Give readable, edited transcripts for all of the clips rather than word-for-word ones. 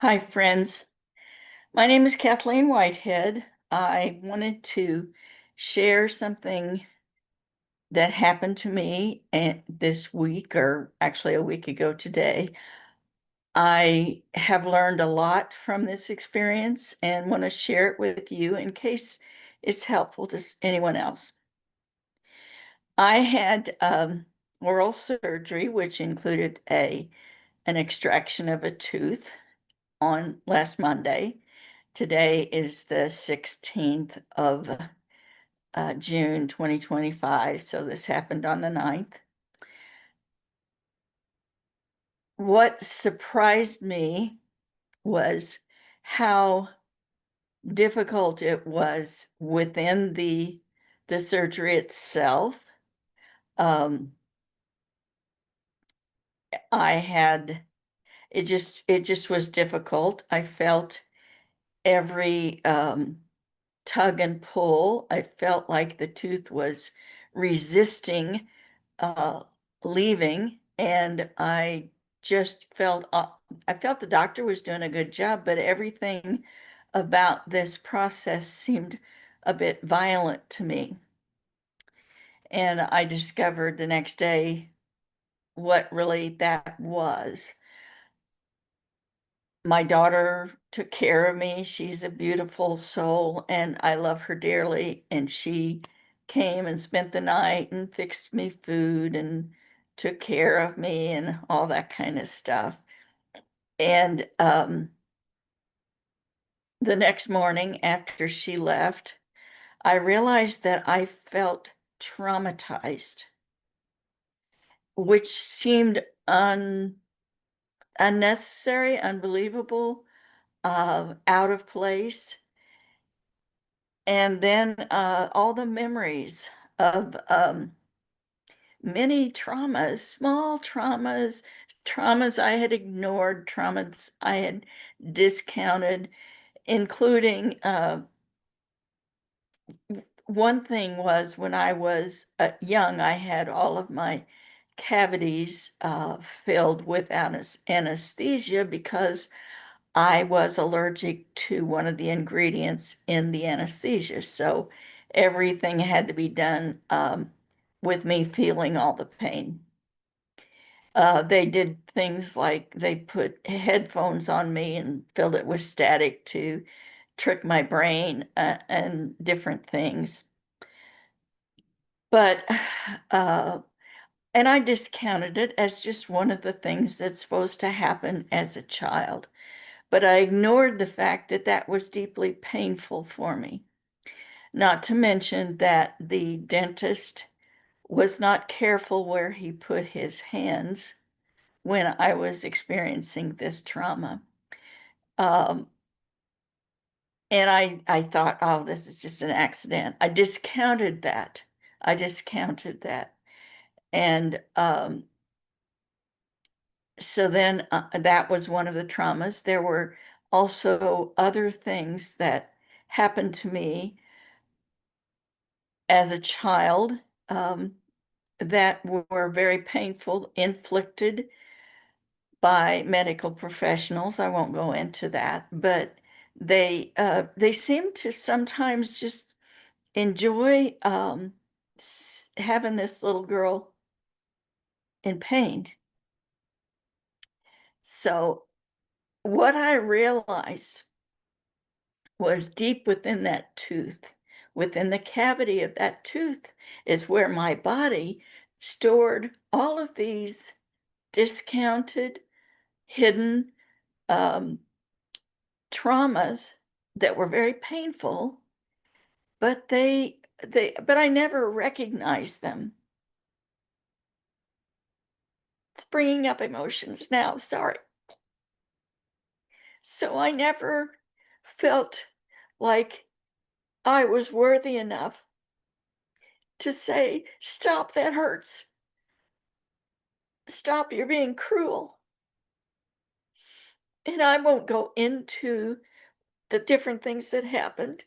Hi, friends. My name is Kathleen Whitehead. I wanted to share something that happened to me this week, or actually a week ago today. I have learned a lot from this experience and want to share it with you in case it's helpful to anyone else. I had oral surgery, which included an extraction of a tooth on last Monday. Today is the 16th of June 2025, so this happened on the 9th. What surprised me was how difficult it was within the surgery itself. Um, I had it just was difficult. I felt every tug and pull. I felt like the tooth was resisting uh, leaving, and I felt the doctor was doing a good job, but everything about this process seemed a bit violent to me. And I discovered the next day what really that was. My daughter took care of me. She's a beautiful soul, and I love her dearly. And she came and spent the night and fixed me food and took care of me and all that kind of stuff. And the next morning after she left, I realized that I felt traumatized, which seemed unnecessary, unbelievable, out of place. And then all the memories of many traumas, small traumas, traumas I had ignored, traumas I had discounted, including one thing was when I was young, I had all of my cavities filled with anesthesia because I was allergic to one of the ingredients in the anesthesia. So everything had to be done with me feeling all the pain. They did things like they put headphones on me and filled it with static to trick my brain and different things. But, uh, and I discounted it as just one of the things that's supposed to happen as a child. But I ignored the fact that that was deeply painful for me. Not to mention that the dentist was not careful where he put his hands when I was experiencing this trauma. Um, and I thought, oh, this is just an accident. I discounted that. I discounted that. And so then that was one of the traumas. There were also other things that happened to me as a child um, that were very painful, inflicted by medical professionals. I won't go into that, but they seem to sometimes just enjoy having this little girl in pain. So what I realized was deep within that tooth, within the cavity of that tooth, is where my body stored all of these discounted, hidden um, traumas that were very painful, but but I never recognized them. It's bringing up emotions now, sorry. So I never felt like I was worthy enough to say, stop, that hurts. Stop, you're being cruel. And I won't go into the different things that happened.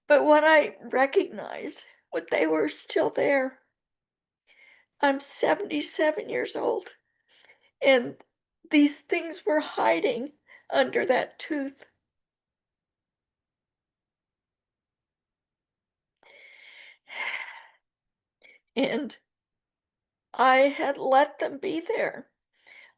But when I recognized what they were still there, I'm 77 years old, and these things were hiding under that tooth. And I had let them be there,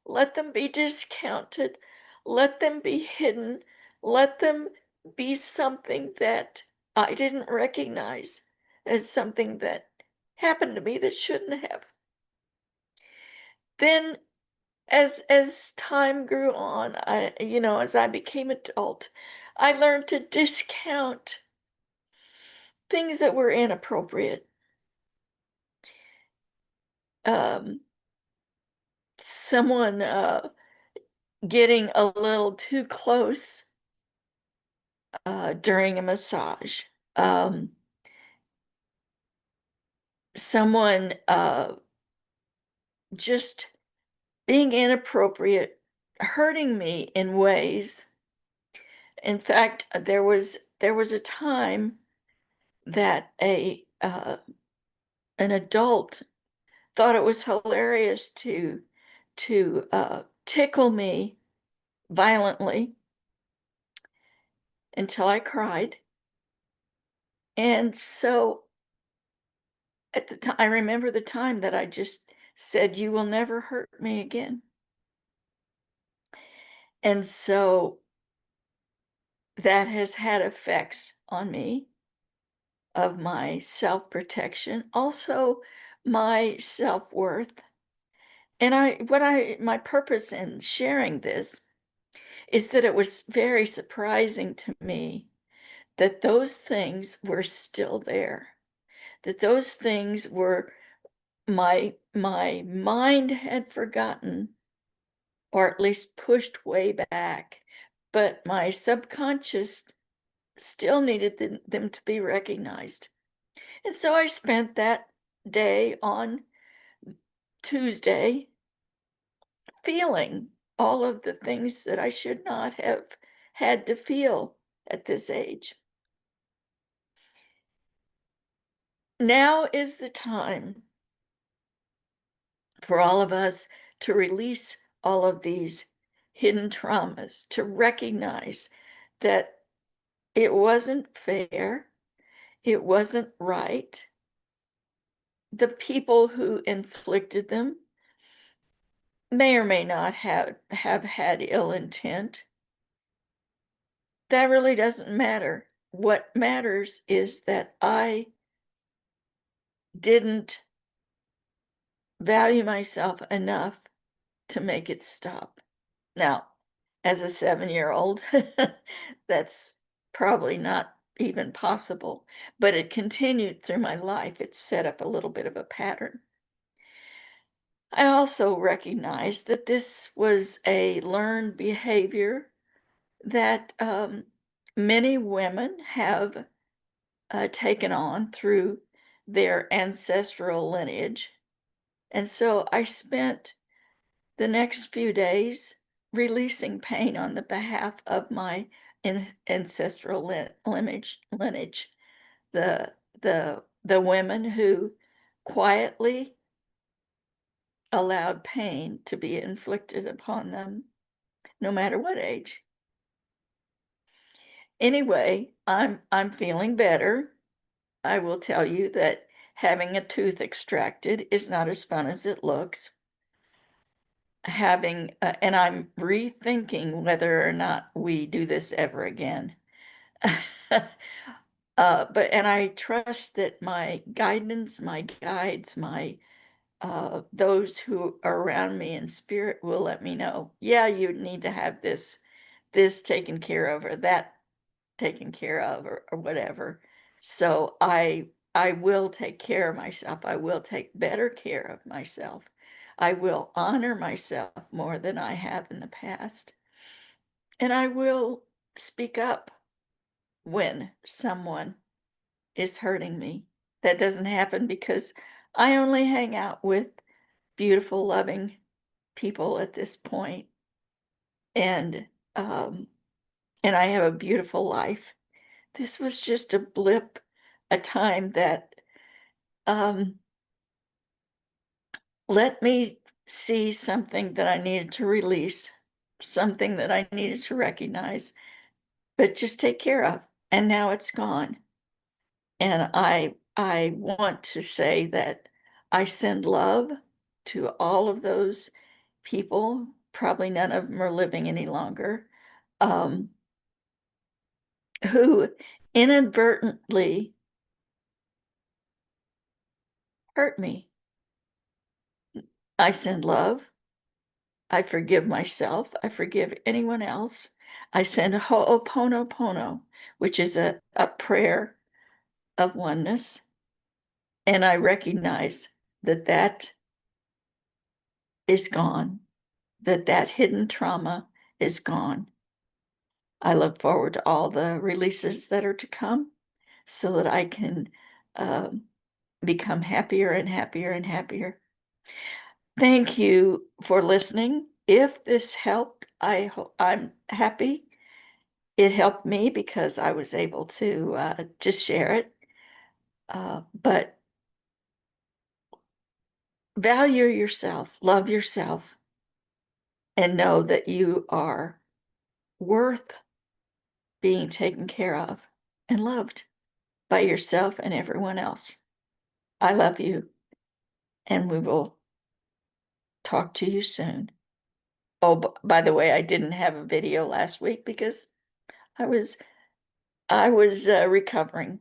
let them be discounted, let them be hidden, let them be something that I didn't recognize as something that happened to me that shouldn't have. Then as time grew on, as I became adult, I learned to discount things that were inappropriate. Um, Someone getting a little too close during a massage. Um, Someone just being inappropriate, hurting me in ways. In fact, there was a time that a an adult thought it was hilarious to tickle me violently until I cried. And so at the time, I remember the time that I just said, "You will never hurt me again." And so that has had effects on me of my self-protection, also my self-worth. And my purpose in sharing this is that it was very surprising to me that those things were still there, that those things were my mind had forgotten, or at least pushed way back, but my subconscious still needed them to be recognized. And so I spent that day on Tuesday feeling all of the things that I should not have had to feel at this age. Now is the time for all of us to release all of these hidden traumas, to recognize that it wasn't fair, it wasn't right. The people who inflicted them may or may not have had ill intent. That really doesn't matter. What matters is that I didn't value myself enough to make it stop. Now, as a 7-year-old, that's probably not even possible, but it continued through my life. It set up a little bit of a pattern. I also recognize that this was a learned behavior that many women have taken on through their ancestral lineage. And so I spent the next few days releasing pain on the behalf of my ancestral lineage, the women who quietly allowed pain to be inflicted upon them, no matter what age. Anyway, I'm feeling better. I will tell you that having a tooth extracted is not as fun as it looks. And I'm rethinking whether or not we do this ever again. And I trust that my guidance, my guides, those who are around me in spirit will let me know, yeah, you need to have this taken care of, or that taken care of, or whatever. So I will take care of myself. I will take better care of myself. I will honor myself more than I have in the past. And I will speak up when someone is hurting me. That doesn't happen because I only hang out with beautiful, loving people at this point, and um, and I have a beautiful life. This was just a blip, a time that um, let me see something that I needed to release, something that I needed to recognize, but just take care of. And now it's gone. And I want to say that I send love to all of those people. Probably none of them are living any longer, um, who inadvertently hurt me. I send love. I forgive myself. I forgive anyone else. I send Ho'oponopono, which is a prayer of oneness. And I recognize that that is gone, that that hidden trauma is gone. I look forward to all the releases that are to come so that I can um, become happier and happier and happier. Thank you for listening. If this helped, I'm happy. It helped me because I was able to just share it. But value yourself, love yourself, and know that you are worth being taken care of and loved by yourself and everyone else. I love you, and we will talk to you soon. Oh, by the way, I didn't have a video last week because I was recovering.